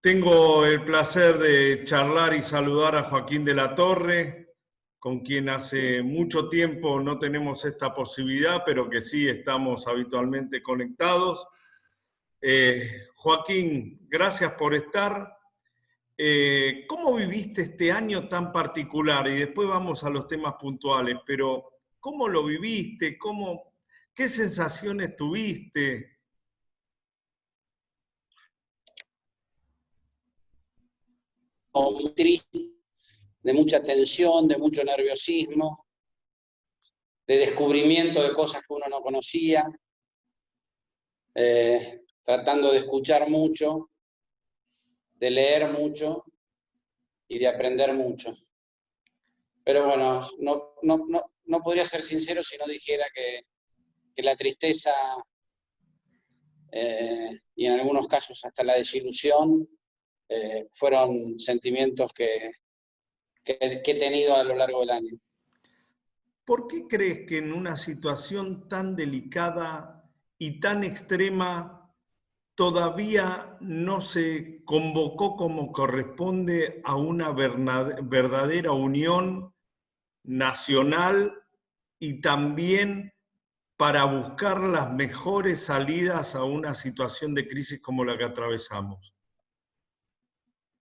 Tengo el placer de charlar y saludar a Joaquín de la Torre, con quien hace mucho tiempo no tenemos esta posibilidad, pero que sí estamos habitualmente conectados. Joaquín, gracias por estar. ¿Cómo viviste este año tan particular? Y después vamos a los temas puntuales, pero ¿cómo lo viviste? ¿Qué sensaciones tuviste? Muy triste, de mucha tensión, de mucho nerviosismo, de descubrimiento de cosas que uno no conocía, tratando de escuchar mucho, de leer mucho y de aprender mucho. Pero bueno, no podría ser sincero si no dijera que la tristeza y en algunos casos hasta la desilusión fueron sentimientos que he tenido a lo largo del año. ¿Por qué crees que en una situación tan delicada y tan extrema todavía no se convocó como corresponde a una verdadera unión nacional y también para buscar las mejores salidas a una situación de crisis como la que atravesamos?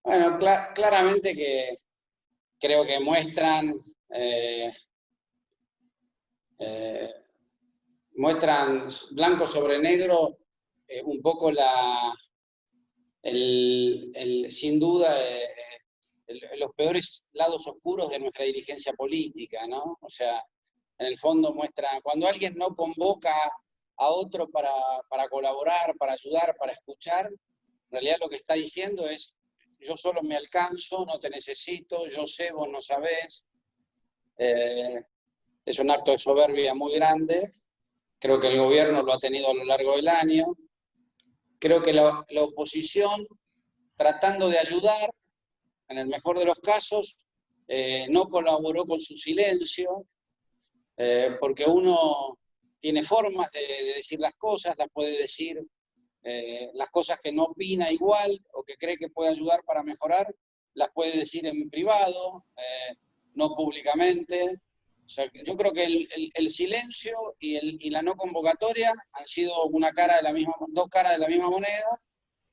Bueno, claramente que creo que muestran muestran blanco sobre negro un poco sin duda los peores lados oscuros de nuestra dirigencia política, ¿no? O sea, en el fondo muestra, cuando alguien no convoca a otro para colaborar, para ayudar, para escuchar, en realidad lo que está diciendo es, yo solo me alcanzo, no te necesito, yo sé, vos no sabés. Es un acto de soberbia muy grande. Creo que el gobierno lo ha tenido a lo largo del año. Creo que la oposición, tratando de ayudar, en el mejor de los casos, no colaboró con su silencio, porque uno tiene formas de decir las cosas, las puede decir las cosas que no opina igual o que cree que puede ayudar para mejorar, las puede decir en privado, no públicamente. O sea, yo creo que el silencio y la no convocatoria han sido dos caras de la misma moneda,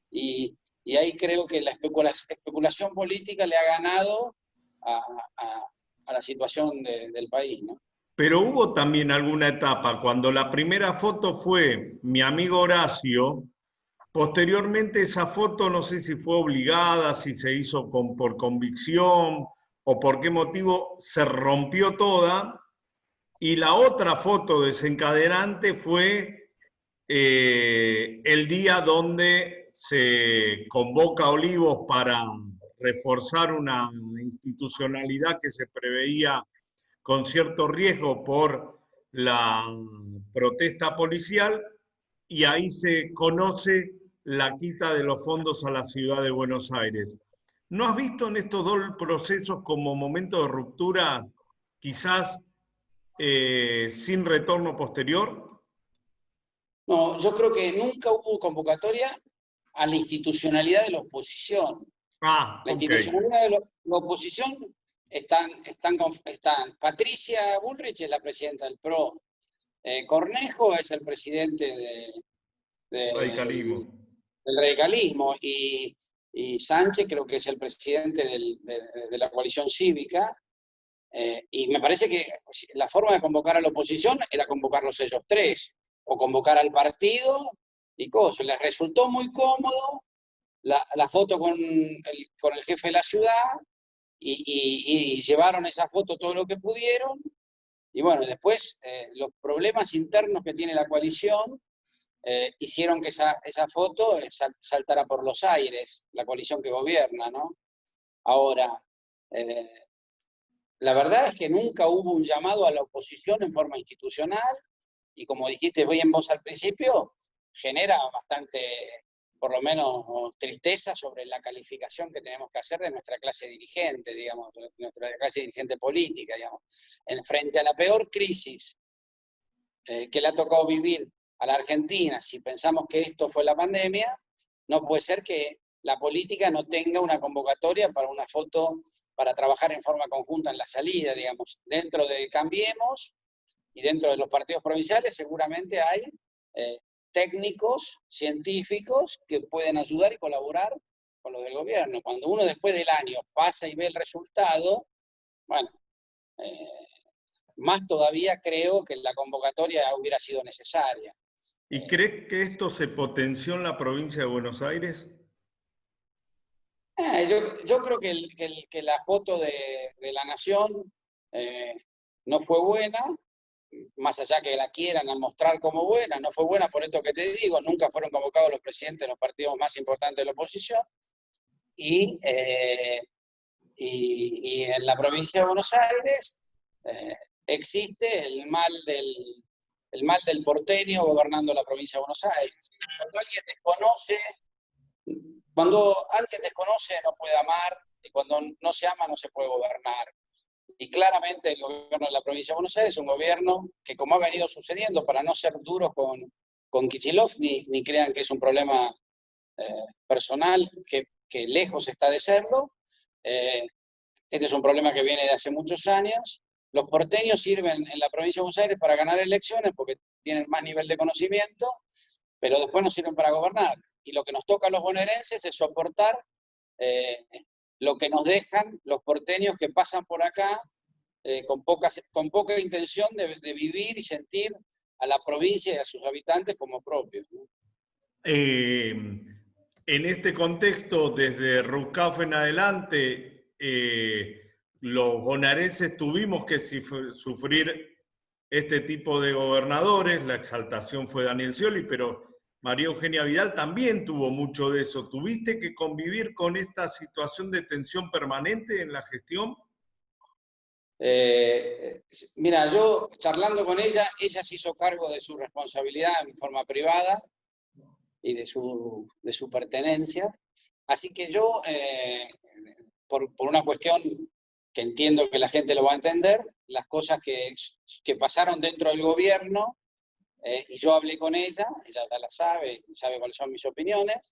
y ahí creo que la especulación política le ha ganado a la situación del país, ¿no? Pero hubo también alguna etapa cuando la primera foto fue mi amigo Horacio. Posteriormente esa foto no sé si fue obligada, si se hizo por convicción o por qué motivo se rompió toda. Y la otra foto desencadenante fue el día donde se convoca a Olivos para reforzar una institucionalidad que se preveía con cierto riesgo por la protesta policial, y ahí se conoce la quita de los fondos a la ciudad de Buenos Aires. ¿No has visto en estos dos procesos como momento de ruptura quizás sin retorno posterior? No, yo creo que nunca hubo convocatoria a la institucionalidad de la oposición. Ah, La ok. institucionalidad de la oposición están Patricia Bullrich es la presidenta del PRO, Cornejo es el presidente Radicalismo. del radicalismo, y Sánchez creo que es el presidente de la coalición cívica, y me parece que la forma de convocar a la oposición era convocarlos ellos tres, o convocar al partido y cosas. Les resultó muy cómodo la foto con el jefe de la ciudad, y llevaron esa foto todo lo que pudieron, y bueno, después los problemas internos que tiene la coalición hicieron que esa foto saltara por los aires, la coalición que gobierna, ¿no? Ahora, la verdad es que nunca hubo un llamado a la oposición en forma institucional, y como dijiste bien vos al principio, genera bastante, por lo menos, tristeza sobre la calificación que tenemos que hacer de nuestra clase dirigente, digamos, nuestra clase dirigente política, digamos. Frente a la peor crisis que le ha tocado vivir a la Argentina, si pensamos que esto fue la pandemia, no puede ser que la política no tenga una convocatoria para una foto, para trabajar en forma conjunta en la salida, digamos. Dentro de Cambiemos y dentro de los partidos provinciales seguramente hay técnicos, científicos que pueden ayudar y colaborar con los del gobierno. Cuando uno después del año pasa y ve el resultado, bueno, más todavía creo que la convocatoria hubiera sido necesaria. ¿Y crees que esto se potenció en la provincia de Buenos Aires? Yo creo que la foto de la Nación no fue buena, más allá que la quieran mostrar como buena, no fue buena por esto que te digo, nunca fueron convocados los presidentes de los partidos más importantes de la oposición, y en la provincia de Buenos Aires existe el mal del porteño gobernando la provincia de Buenos Aires. Cuando alguien desconoce no puede amar, y cuando no se ama no se puede gobernar. Y claramente el gobierno de la provincia de Buenos Aires es un gobierno que, como ha venido sucediendo, para no ser duros con Kicillof, ni crean que es un problema personal, que lejos está de serlo, este es un problema que viene de hace muchos años. Los porteños sirven en la provincia de Buenos Aires para ganar elecciones porque tienen más nivel de conocimiento, pero después no sirven para gobernar. Y lo que nos toca a los bonaerenses es soportar lo que nos dejan los porteños que pasan por acá con poca intención de vivir y sentir a la provincia y a sus habitantes como propios, ¿no? En este contexto, desde Rucaf en adelante, los bonaerenses tuvimos que sufrir este tipo de gobernadores. La exaltación fue Daniel Scioli, pero María Eugenia Vidal también tuvo mucho de eso. ¿Tuviste que convivir con esta situación de tensión permanente en la gestión? Mira, yo charlando con ella se hizo cargo de su responsabilidad en forma privada y de su pertenencia. Así que yo, por una cuestión que entiendo que la gente lo va a entender, las cosas que pasaron dentro del gobierno, y yo hablé con ella ya la sabe, y sabe cuáles son mis opiniones,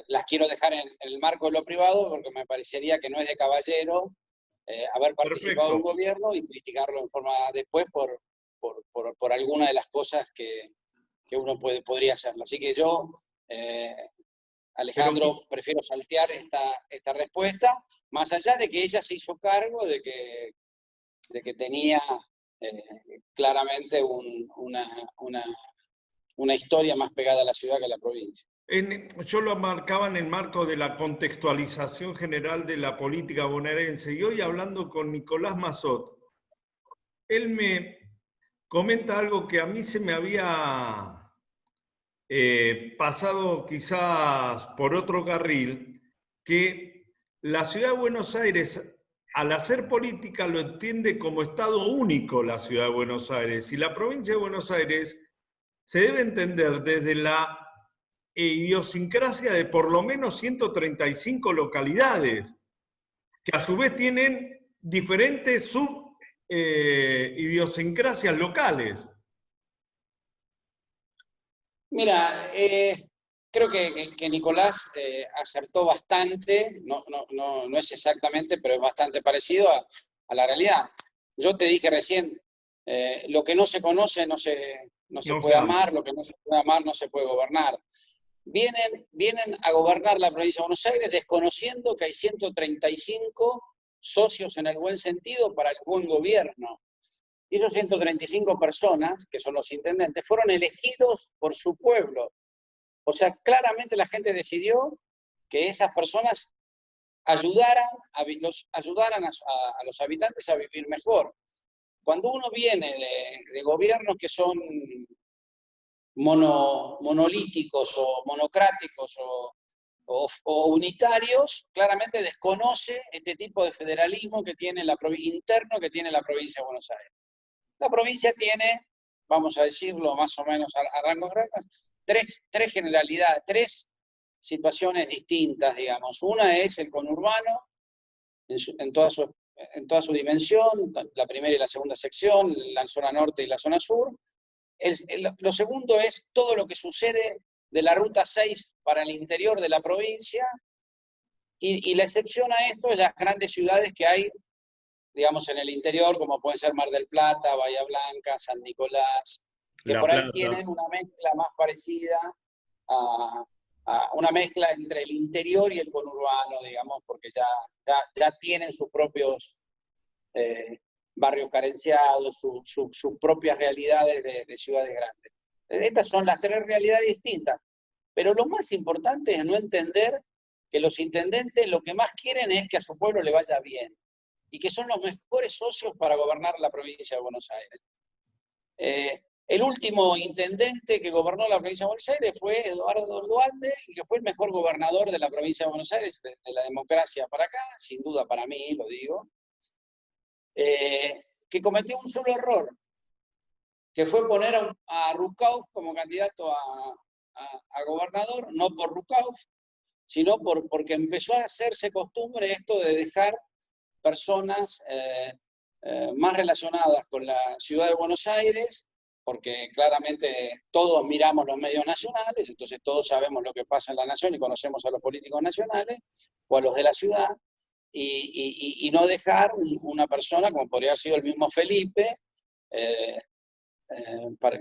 las quiero dejar en el marco de lo privado porque me parecería que no es de caballero haber participado en un gobierno y criticarlo en forma después por alguna de las cosas que uno podría hacerlo. Así que yo, Alejandro, prefiero saltear esta respuesta, más allá de que ella se hizo cargo de que tenía claramente una historia más pegada a la ciudad que a la provincia. Yo lo marcaba en el marco de la contextualización general de la política bonaerense, y hoy hablando con Nicolás Massot, él me comenta algo que a mí se me había pasado quizás por otro carril, que la ciudad de Buenos Aires, al hacer política, lo entiende como Estado único la ciudad de Buenos Aires, y la provincia de Buenos Aires se debe entender desde la idiosincrasia de por lo menos 135 localidades, que a su vez tienen diferentes idiosincrasias locales. Mira, creo que Nicolás acertó bastante, no es exactamente, pero es bastante parecido a la realidad. Yo te dije recién, lo que no se conoce no se puede amar, lo que no se puede amar no se puede gobernar. Vienen a gobernar la provincia de Buenos Aires desconociendo que hay 135 socios en el buen sentido para el buen gobierno. Y esos 135 personas, que son los intendentes, fueron elegidos por su pueblo. O sea, claramente la gente decidió que esas personas ayudaran a los habitantes a vivir mejor. Cuando uno viene de gobiernos que son monolíticos o monocráticos o unitarios, claramente desconoce este tipo de federalismo que tiene interno que tiene la provincia de Buenos Aires. La provincia tiene, vamos a decirlo más o menos a rangos grandes, tres generalidades, tres situaciones distintas, digamos. Una es el conurbano, en toda su dimensión, la primera y la segunda sección, la zona norte y la zona sur. Lo segundo es todo lo que sucede de la Ruta 6 para el interior de la provincia, Y la excepción a esto es las grandes ciudades que hay, digamos, en el interior, como pueden ser Mar del Plata, Bahía Blanca, San Nicolás, que La por ahí Plata. tienen una mezcla más parecida a, a una mezcla entre el interior y el conurbano, digamos, porque ya tienen sus propios barrios carenciados, sus propias realidades de ciudades grandes. Estas son las tres realidades distintas. Pero lo más importante es no entender que los intendentes lo que más quieren es que a su pueblo le vaya bien y que son los mejores socios para gobernar la provincia de Buenos Aires. El último intendente que gobernó la provincia de Buenos Aires fue Eduardo Duhalde, que fue el mejor gobernador de la provincia de Buenos Aires, de la democracia para acá, sin duda para mí, lo digo, que cometió un solo error, que fue poner a Rucauf como candidato a gobernador, no por Rucauf, sino porque empezó a hacerse costumbre esto de dejar personas más relacionadas con la ciudad de Buenos Aires, porque claramente todos miramos los medios nacionales, entonces todos sabemos lo que pasa en la nación y conocemos a los políticos nacionales o a los de la ciudad, y no dejar una persona como podría haber sido el mismo Felipe,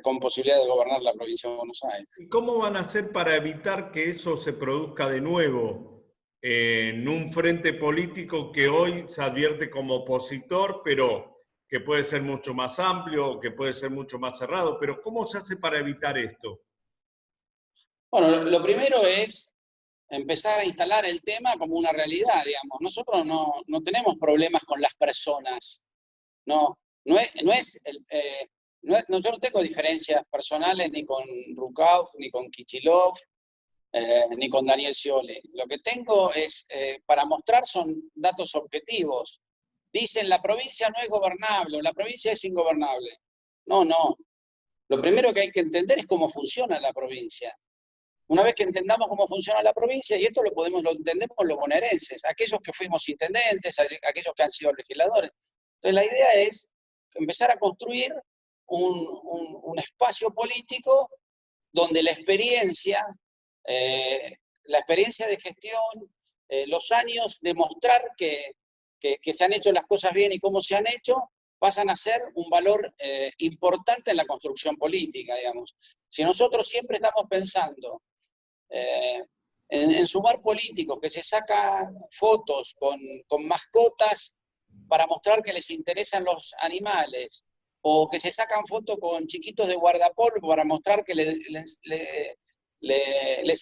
con posibilidad de gobernar la provincia de Buenos Aires. ¿Y cómo van a hacer para evitar que eso se produzca de nuevo en un frente político que hoy se advierte como opositor, pero que puede ser mucho más amplio, que puede ser mucho más cerrado? Pero ¿cómo se hace para evitar esto? Bueno, lo primero es empezar a instalar el tema como una realidad, digamos. Nosotros no tenemos problemas con las personas, no, yo no tengo diferencias personales ni con Rukauf, ni con Kichilov, ni con Daniel Scioli. Lo que tengo es, para mostrar son datos objetivos. Dicen la provincia no es gobernable, la provincia es ingobernable. No. Lo primero que hay que entender es cómo funciona la provincia. Una vez que entendamos cómo funciona la provincia, y esto lo entendemos los bonaerenses, aquellos que fuimos intendentes, aquellos que han sido legisladores. Entonces la idea es empezar a construir un espacio político donde la experiencia de gestión, los años de mostrar que se han hecho las cosas bien y cómo se han hecho, pasan a ser un valor importante en la construcción política, digamos. Si nosotros siempre estamos pensando en sumar políticos que se sacan fotos con mascotas para mostrar que les interesan los animales, o que se sacan fotos con chiquitos de guardapolvo para mostrar que les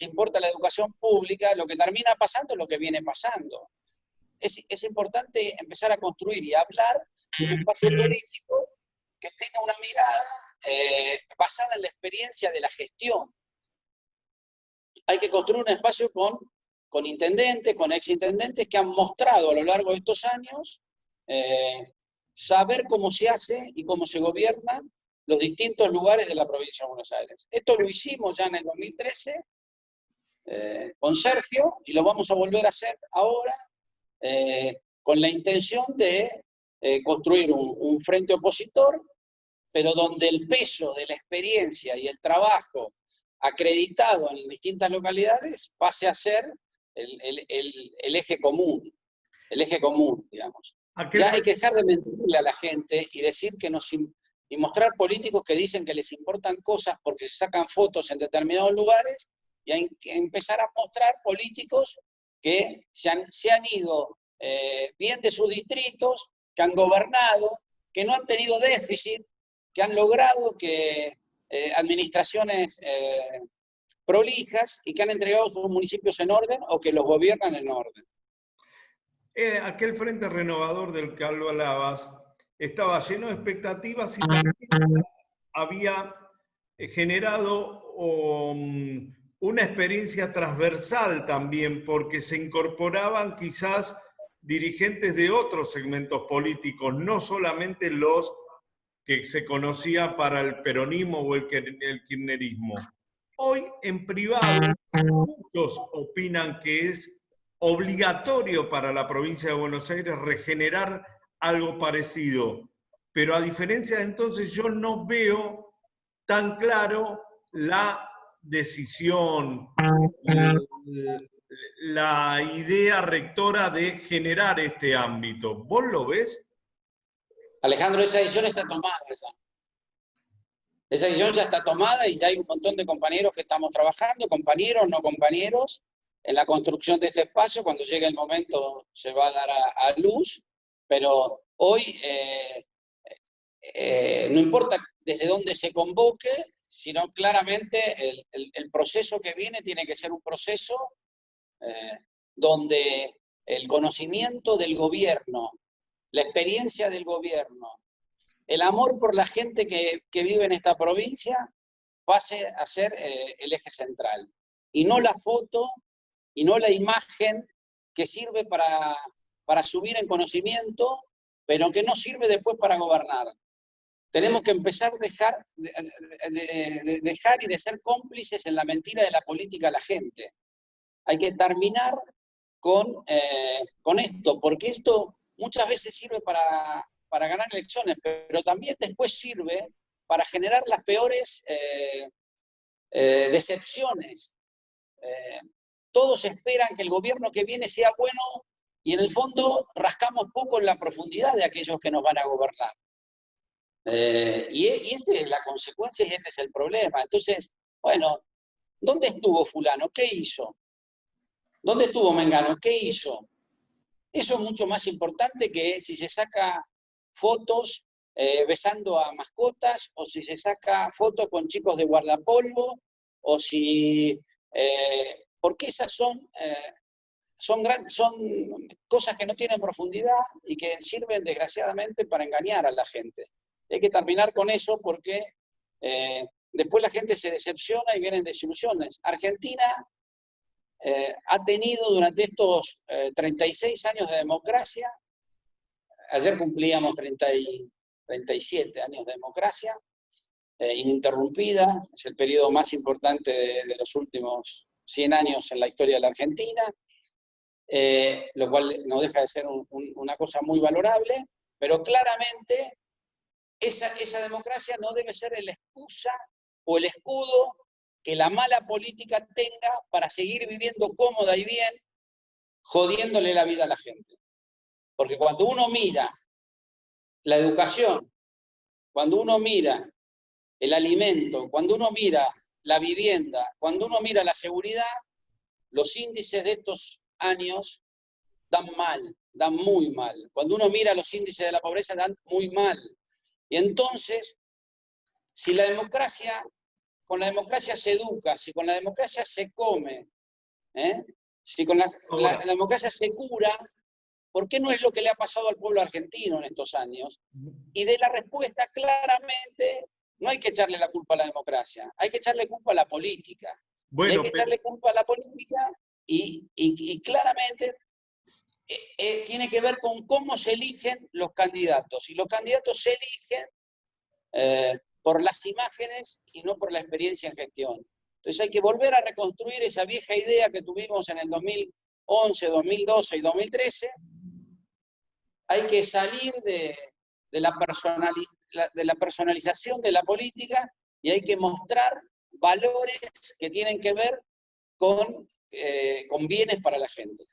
importa la educación pública, lo que termina pasando es lo que viene pasando. Es importante empezar a construir y hablar de un espacio político que tenga una mirada basada en la experiencia de la gestión. Hay que construir un espacio con intendentes, con exintendentes que han mostrado a lo largo de estos años saber cómo se hace y cómo se gobierna los distintos lugares de la provincia de Buenos Aires. Esto lo hicimos ya en el 2013 con Sergio y lo vamos a volver a hacer ahora con la intención de construir un frente opositor, pero donde el peso de la experiencia y el trabajo acreditado en distintas localidades pase a ser el eje común, digamos. Ya hay que dejar de mentirle a la gente y decir que y mostrar políticos que dicen que les importan cosas porque se sacan fotos en determinados lugares, y hay que empezar a mostrar políticos que se han ido bien de sus distritos, que han gobernado, que no han tenido déficit, que han logrado que administraciones prolijas y que han entregado sus municipios en orden o que los gobiernan en orden. Aquel frente renovador del que hablabas estaba lleno de expectativas y también había generado una experiencia transversal también, porque se incorporaban quizás dirigentes de otros segmentos políticos, no solamente los que se conocía para el peronismo o el kirchnerismo. Hoy, en privado, muchos opinan que es obligatorio para la provincia de Buenos Aires regenerar algo parecido. Pero a diferencia de entonces, yo no veo tan claro la decisión, la idea rectora de generar este ámbito. ¿Vos lo ves? Alejandro, esa decisión está tomada ya. Esa decisión ya está tomada y ya hay un montón de compañeros que estamos trabajando, compañeros, no compañeros, en la construcción de este espacio. Cuando llegue el momento se va a dar a luz, pero hoy no importa desde dónde se convoque, sino claramente el proceso que viene tiene que ser un proceso donde el conocimiento del gobierno, la experiencia del gobierno, el amor por la gente que vive en esta provincia pase a ser el eje central. Y no la foto, y no la imagen que sirve para subir en conocimiento, pero que no sirve después para gobernar. Tenemos que empezar a dejar y de ser cómplices en la mentira de la política a la gente. Hay que terminar con esto, porque esto muchas veces sirve para ganar elecciones, pero también después sirve para generar las peores decepciones. Todos esperan que el gobierno que viene sea bueno y en el fondo rascamos poco en la profundidad de aquellos que nos van a gobernar. Y esta es la consecuencia y este es el problema. Entonces, bueno, ¿dónde estuvo fulano? ¿Qué hizo? ¿Dónde estuvo Mengano? ¿Qué hizo? Eso es mucho más importante que si se saca fotos besando a mascotas, o si se saca fotos con chicos de guardapolvo, o si... porque esas son cosas que no tienen profundidad y que sirven desgraciadamente para engañar a la gente. Hay que terminar con eso porque después la gente se decepciona y vienen desilusiones. Argentina ha tenido durante estos 36 años de democracia, ayer cumplíamos 37 años de democracia, ininterrumpida, es el periodo más importante de los últimos 100 años en la historia de la Argentina, lo cual no deja de ser una cosa muy valorable, pero claramente esa democracia no debe ser la excusa o el escudo que la mala política tenga para seguir viviendo cómoda y bien, jodiéndole la vida a la gente. Porque cuando uno mira la educación, cuando uno mira el alimento, cuando uno mira la vivienda, cuando uno mira la seguridad, los índices de estos años dan mal, dan muy mal. Cuando uno mira los índices de la pobreza, dan muy mal. Y entonces, si la democracia, con la democracia se educa, si con la democracia se come, si con la democracia se cura, ¿por qué no es lo que le ha pasado al pueblo argentino en estos años? Y de la respuesta, claramente, no hay que echarle la culpa a la democracia, hay que echarle culpa a la política. Bueno, y hay que echarle culpa a la política y claramente tiene que ver con cómo se eligen los candidatos. Y los candidatos se eligen por las imágenes y no por la experiencia en gestión. Entonces hay que volver a reconstruir esa vieja idea que tuvimos en el 2011, 2012 y 2013. Hay que salir de la personalización de la política y hay que mostrar valores que tienen que ver con bienes para la gente.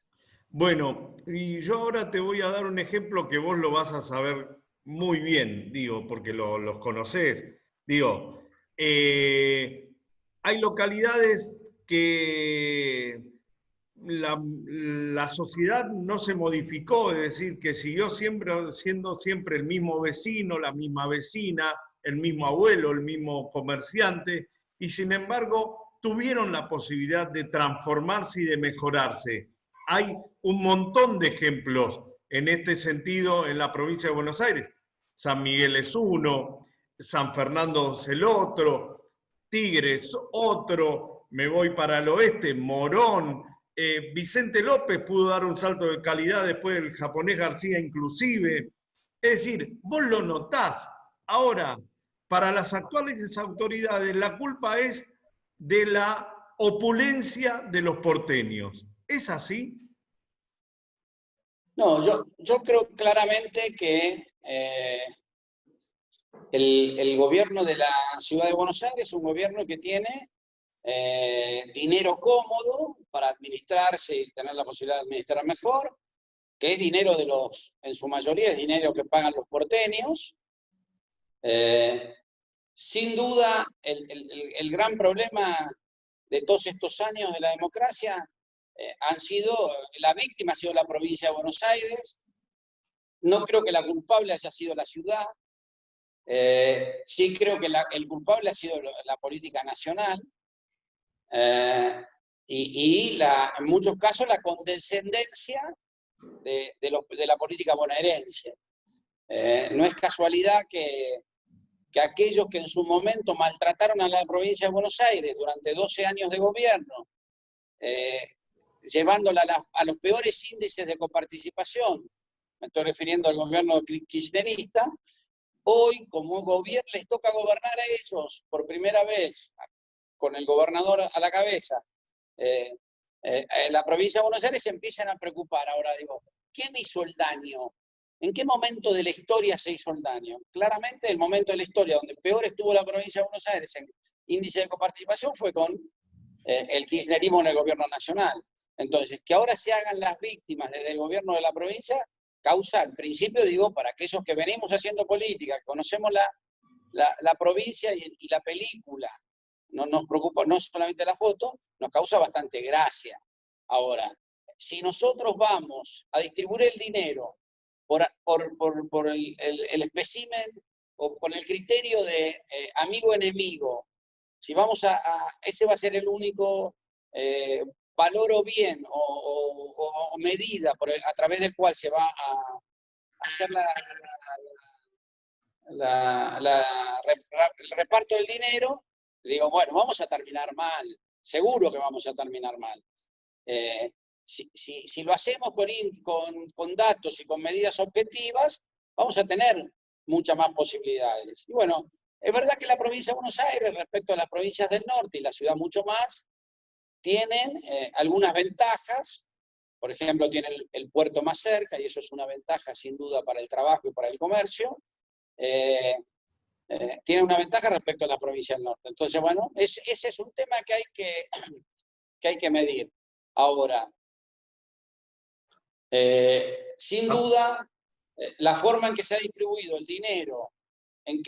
Bueno, y yo ahora te voy a dar un ejemplo que vos lo vas a saber muy bien, digo, porque los conocés. Digo, hay localidades que la sociedad no se modificó, es decir, que siguió siendo siempre el mismo vecino, la misma vecina, el mismo abuelo, el mismo comerciante, y sin embargo tuvieron la posibilidad de transformarse y de mejorarse. Hay un montón de ejemplos en este sentido en la provincia de Buenos Aires. San Miguel es uno, San Fernando es el otro, Tigres otro, me voy para el oeste, Morón, Vicente López pudo dar un salto de calidad después del japonés García inclusive. Es decir, vos lo notás. Ahora, para las actuales autoridades, la culpa es de la opulencia de los porteños. ¿Es así? No, yo creo claramente que el gobierno de la Ciudad de Buenos Aires es un gobierno que tiene dinero cómodo para administrarse y tener la posibilidad de administrar mejor, que es dinero en su mayoría es dinero que pagan los porteños. Sin duda, el gran problema de todos estos años de la democracia la víctima ha sido la provincia de Buenos Aires. No creo que la culpable haya sido la ciudad. Sí creo que el culpable ha sido la política nacional. En muchos casos la condescendencia de la política bonaerense. No es casualidad que aquellos que en su momento maltrataron a la provincia de Buenos Aires durante 12 años de gobierno, llevándola a los peores índices de coparticipación, me estoy refiriendo al gobierno kirchnerista, hoy como gobierno les toca gobernar a ellos por primera vez, con el gobernador a la cabeza, la provincia de Buenos Aires se empiezan a preocupar. Ahora digo, ¿quién hizo el daño? ¿En qué momento de la historia se hizo el daño? Claramente el momento de la historia donde peor estuvo la provincia de Buenos Aires en índice de coparticipación fue con el kirchnerismo en el gobierno nacional. Entonces, que ahora se hagan las víctimas desde el gobierno de la provincia causa, en principio digo, para aquellos que venimos haciendo política, que conocemos la provincia y la película, no nos preocupa no solamente la foto, nos causa bastante gracia. Ahora, si nosotros vamos a distribuir el dinero por el espécimen o con el criterio de amigo-enemigo, si vamos ese va a ser el único valor o bien o medida a través del cual se va a hacer el reparto del dinero, digo, bueno, vamos a terminar mal, seguro que vamos a terminar mal. Si lo hacemos con datos y con medidas objetivas, vamos a tener muchas más posibilidades. Y bueno, es verdad que la provincia de Buenos Aires, respecto a las provincias del norte y la ciudad mucho más, tienen algunas ventajas. Por ejemplo, tienen el puerto más cerca, y eso es una ventaja sin duda para el trabajo y para el comercio. Tiene una ventaja respecto a la provincia del norte. Entonces, bueno, ese es un tema que hay que medir. Ahora, sin duda, la forma en que se ha distribuido el dinero, en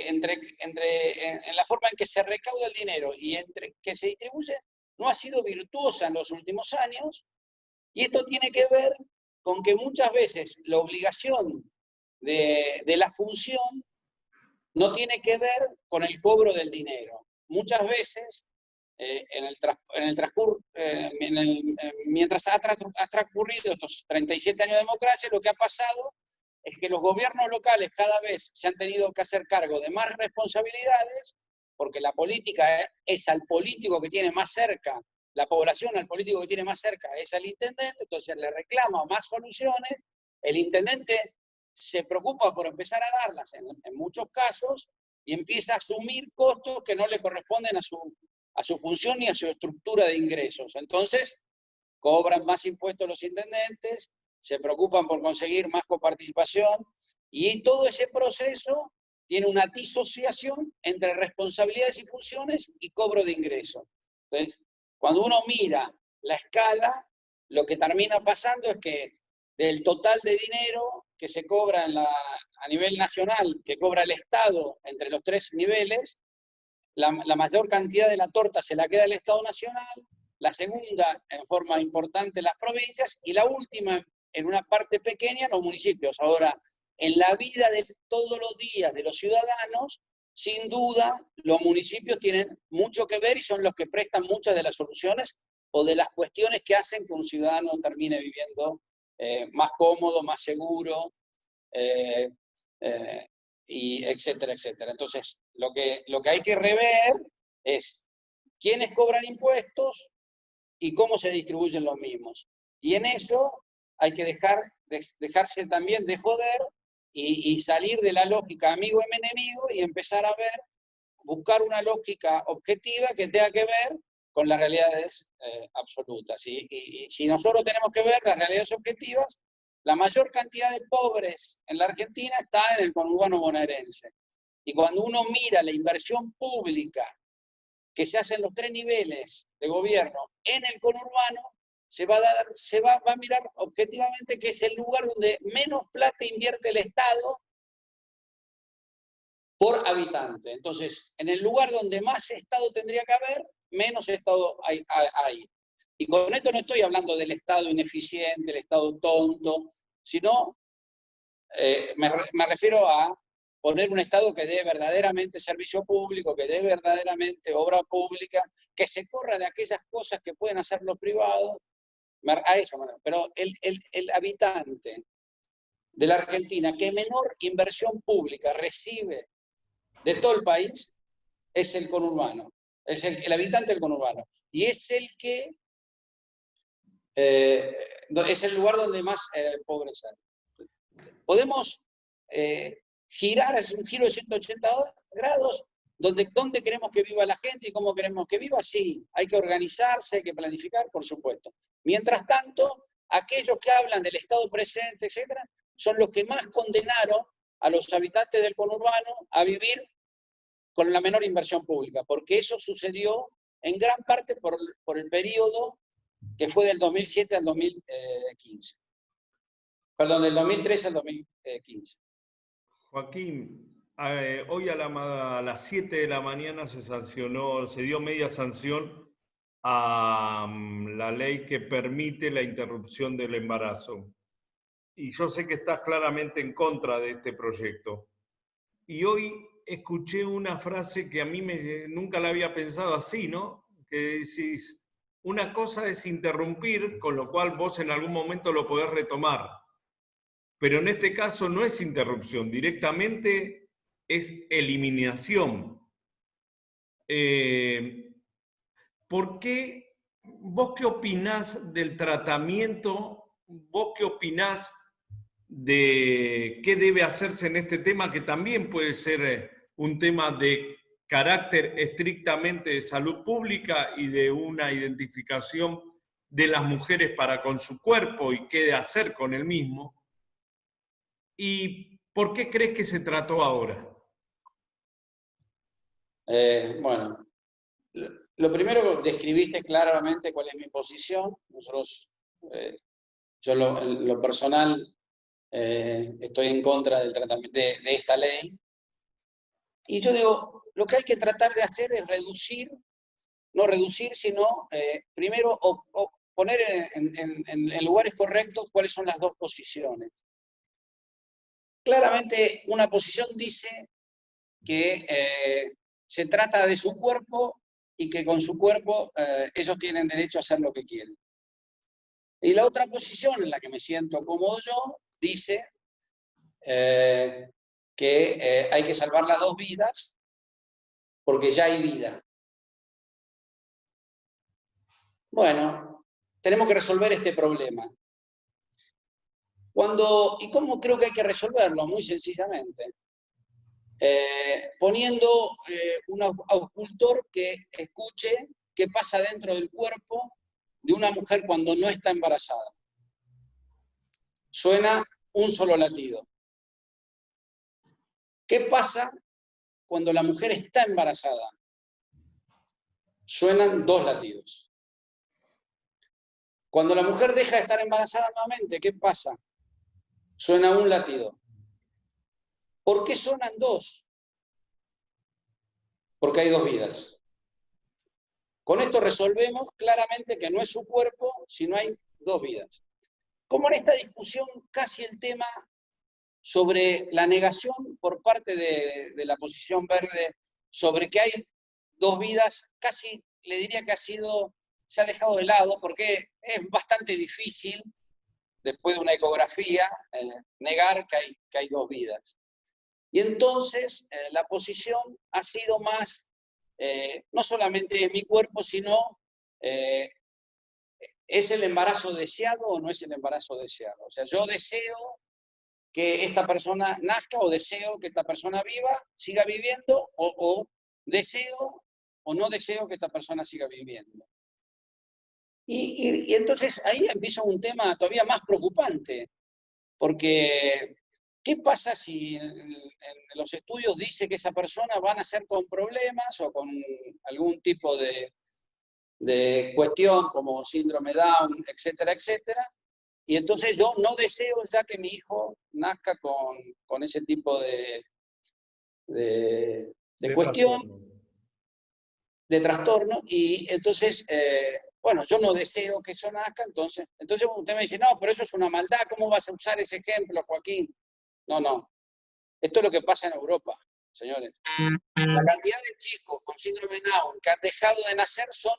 la forma en que se recauda el dinero y entre que se distribuye, no ha sido virtuosa en los últimos años, y esto tiene que ver con que muchas veces la obligación de la función no tiene que ver con el cobro del dinero. Muchas veces, mientras ha transcurrido estos 37 años de democracia, lo que ha pasado es que los gobiernos locales cada vez se han tenido que hacer cargo de más responsabilidades, porque la política es al político que tiene más cerca, la población al político que tiene más cerca es al intendente, entonces le reclama más soluciones, el intendente se preocupa por empezar a darlas en muchos casos y empieza a asumir costos que no le corresponden a su función ni a su estructura de ingresos. Entonces, cobran más impuestos los intendentes, se preocupan por conseguir más coparticipación, y todo ese proceso tiene una disociación entre responsabilidades y funciones y cobro de ingresos. Entonces, cuando uno mira la escala, lo que termina pasando es que del total de dinero que se cobra a nivel nacional, que cobra el Estado entre los tres niveles, la mayor cantidad de la torta se la queda el Estado Nacional, la segunda en forma importante las provincias, y la última en una parte pequeña los municipios. Ahora, en la vida de todos los días de los ciudadanos, sin duda, los municipios tienen mucho que ver y son los que prestan muchas de las soluciones o de las cuestiones que hacen que un ciudadano termine viviendo más cómodo, más seguro, y etcétera, etcétera. Entonces, lo que hay que rever es quiénes cobran impuestos y cómo se distribuyen los mismos. Y en eso hay que dejarse también de joder y salir de la lógica amigo-enemigo y empezar a buscar una lógica objetiva que tenga que ver con las realidades absolutas. Y si nosotros tenemos que ver las realidades objetivas, la mayor cantidad de pobres en la Argentina está en el conurbano bonaerense. Y cuando uno mira la inversión pública que se hacen los 3 niveles de gobierno en el conurbano, se va a mirar objetivamente que es el lugar donde menos plata invierte el Estado por habitante. Entonces, en el lugar donde más Estado tendría que haber, menos Estado hay. Y con esto no estoy hablando del Estado ineficiente, el Estado tonto, sino me refiero a poner un Estado que dé verdaderamente servicio público, que dé verdaderamente obra pública, que se corra de aquellas cosas que pueden hacer los privados. A eso, pero el habitante de la Argentina que menor inversión pública recibe de todo el país es el conurbano, es el habitante del conurbano. Y es el que es el lugar donde más pobreza hay. Podemos girar, es un giro de 180 grados, ¿dónde queremos que viva la gente y cómo queremos que viva? Sí, hay que organizarse, hay que planificar, por supuesto. Mientras tanto, aquellos que hablan del Estado presente, etcétera, son los que más condenaron a los habitantes del conurbano a vivir con la menor inversión pública, porque eso sucedió en gran parte por el periodo que fue del 2007 al 2015. Perdón, del 2013 al 2015. Joaquín, hoy a las 7 de la mañana se dio media sanción a la ley que permite la interrupción del embarazo. Y yo sé que estás claramente en contra de este proyecto. Y hoy escuché una frase que a mí nunca la había pensado así, ¿no? Que decís, una cosa es interrumpir, con lo cual vos en algún momento lo podés retomar. Pero en este caso no es interrupción, directamente es eliminación. ¿Por qué? ¿Vos qué opinás del tratamiento? ¿Vos qué opinás de qué debe hacerse en este tema, que también puede ser un tema de carácter estrictamente de salud pública y de una identificación de las mujeres para con su cuerpo y qué de hacer con el mismo? ¿Y por qué crees que se trató ahora? Bueno, lo primero, describiste claramente cuál es mi posición. Yo en lo personal estoy en contra del tratamiento de esta ley. Y yo digo, lo que hay que tratar de hacer es reducir, no reducir, sino primero poner en lugares correctos cuáles son las dos posiciones. Claramente una posición dice que se trata de su cuerpo y que con su cuerpo ellos tienen derecho a hacer lo que quieren. Y la otra posición en la que me siento cómodo yo dice que hay que salvar las dos vidas porque ya hay vida. Bueno, tenemos que resolver este problema. ¿Y cómo creo que hay que resolverlo? Muy sencillamente. Poniendo un auscultor que escuche qué pasa dentro del cuerpo de una mujer cuando no está embarazada. Suena un solo latido. ¿Qué pasa cuando la mujer está embarazada? Suenan 2 latidos. Cuando la mujer deja de estar embarazada nuevamente, ¿qué pasa? Suena 1 latido. ¿Por qué suenan 2? Porque hay 2 vidas. Con esto resolvemos claramente que no es su cuerpo, sino hay 2 vidas. Como en esta discusión casi el tema sobre la negación por parte de la posición verde sobre que hay 2 vidas, casi le diría que se ha dejado de lado, porque es bastante difícil, después de una ecografía, negar que hay 2 vidas. Y entonces la posición ha sido más, no solamente mi cuerpo, sino ¿es el embarazo deseado o no es el embarazo deseado? O sea, yo deseo que esta persona nazca o deseo que esta persona viva, siga viviendo, o deseo o no deseo que esta persona siga viviendo. Y entonces ahí empieza un tema todavía más preocupante, porque ¿qué pasa si en los estudios dice que esa persona va a nacer con problemas o con algún tipo de cuestión como síndrome Down, etcétera, etcétera? Y entonces yo no deseo ya que mi hijo nazca con ese tipo de cuestión, de trastorno, y entonces, bueno, yo no deseo que eso nazca, entonces usted me dice, no, pero eso es una maldad, ¿cómo vas a usar ese ejemplo, Joaquín? No, no, esto es lo que pasa en Europa, señores. La cantidad de chicos con síndrome Down que han dejado de nacer son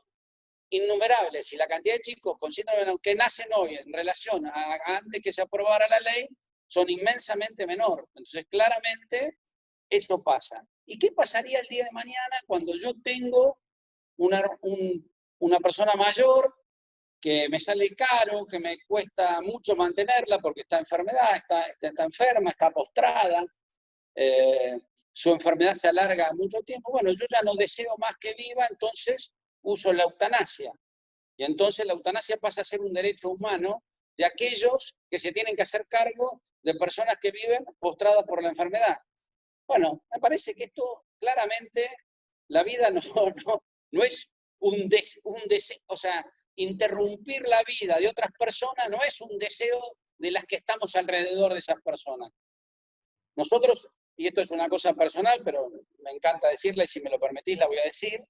innumerables, y la cantidad de chicos con síndrome de Down que nacen hoy en relación a antes que se aprobara la ley son inmensamente menor. Entonces, claramente, eso pasa. ¿Y qué pasaría el día de mañana cuando yo tengo una persona mayor que me sale caro, que me cuesta mucho mantenerla porque está enfermedad, está enferma, está postrada, su enfermedad se alarga mucho tiempo? Bueno, yo ya no deseo más que viva, entonces uso la eutanasia. Y entonces la eutanasia pasa a ser un derecho humano de aquellos que se tienen que hacer cargo de personas que viven postradas por la enfermedad. Bueno, me parece que esto claramente, la vida no es un deseo, o sea, interrumpir la vida de otras personas no es un deseo de las que estamos alrededor de esas personas. Nosotros, y esto es una cosa personal, pero me encanta decirla y si me lo permitís la voy a decir,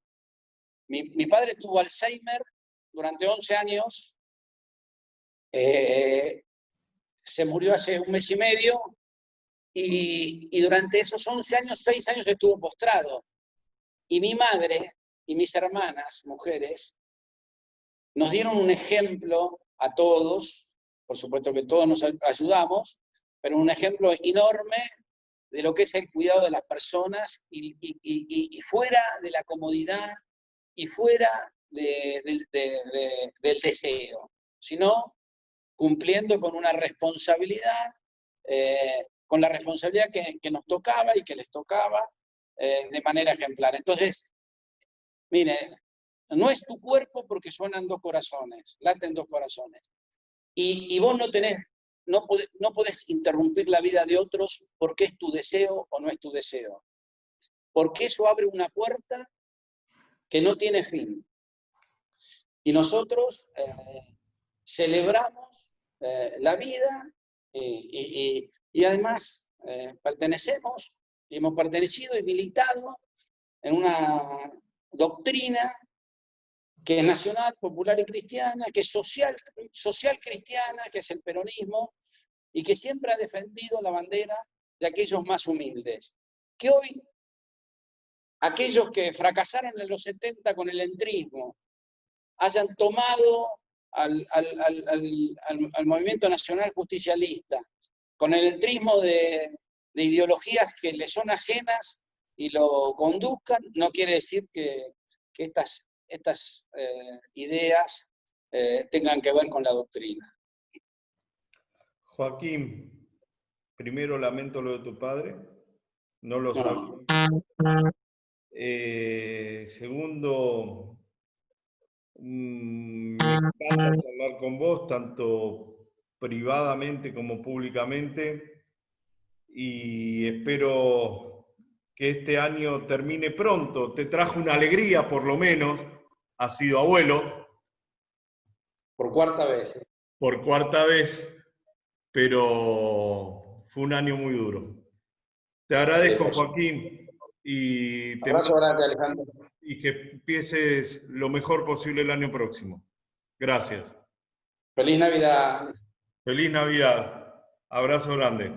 mi padre tuvo Alzheimer durante 11 años, se murió hace un mes y medio, y durante esos 11 años, 6 años estuvo postrado. Y mi madre y mis hermanas, mujeres, nos dieron un ejemplo a todos, por supuesto que todos nos ayudamos, pero un ejemplo enorme de lo que es el cuidado de las personas y fuera de la comodidad y fuera del deseo, sino cumpliendo con una responsabilidad, con la responsabilidad que nos tocaba y que les tocaba de manera ejemplar. Entonces, mire, no es tu cuerpo porque suenan dos corazones, laten dos corazones. Y vos no podés interrumpir la vida de otros porque es tu deseo o no es tu deseo. Porque eso abre una puerta que no tiene fin. Y nosotros celebramos la vida y además pertenecemos, hemos pertenecido y militado en una doctrina que es nacional, popular y cristiana, que es social cristiana, que es el peronismo, y que siempre ha defendido la bandera de aquellos más humildes. Que hoy, aquellos que fracasaron en los 70 con el entrismo, hayan tomado al movimiento nacional justicialista, con el entrismo de ideologías que les son ajenas y lo conduzcan, no quiere decir que estas ideas tengan que ver con la doctrina. Joaquín, primero lamento lo de tu padre, no lo sabía. Segundo, me encanta charlar con vos, tanto privadamente como públicamente, y espero que este año termine pronto. Te trajo una alegría, por lo menos. Has sido abuelo. Por cuarta vez. Por cuarta vez, pero fue un año muy duro. Te agradezco, Sí, Joaquín, y te abrazo grande, Alejandro. y que empieces lo mejor posible el año próximo. Gracias. Feliz Navidad. Feliz Navidad. Abrazo grande.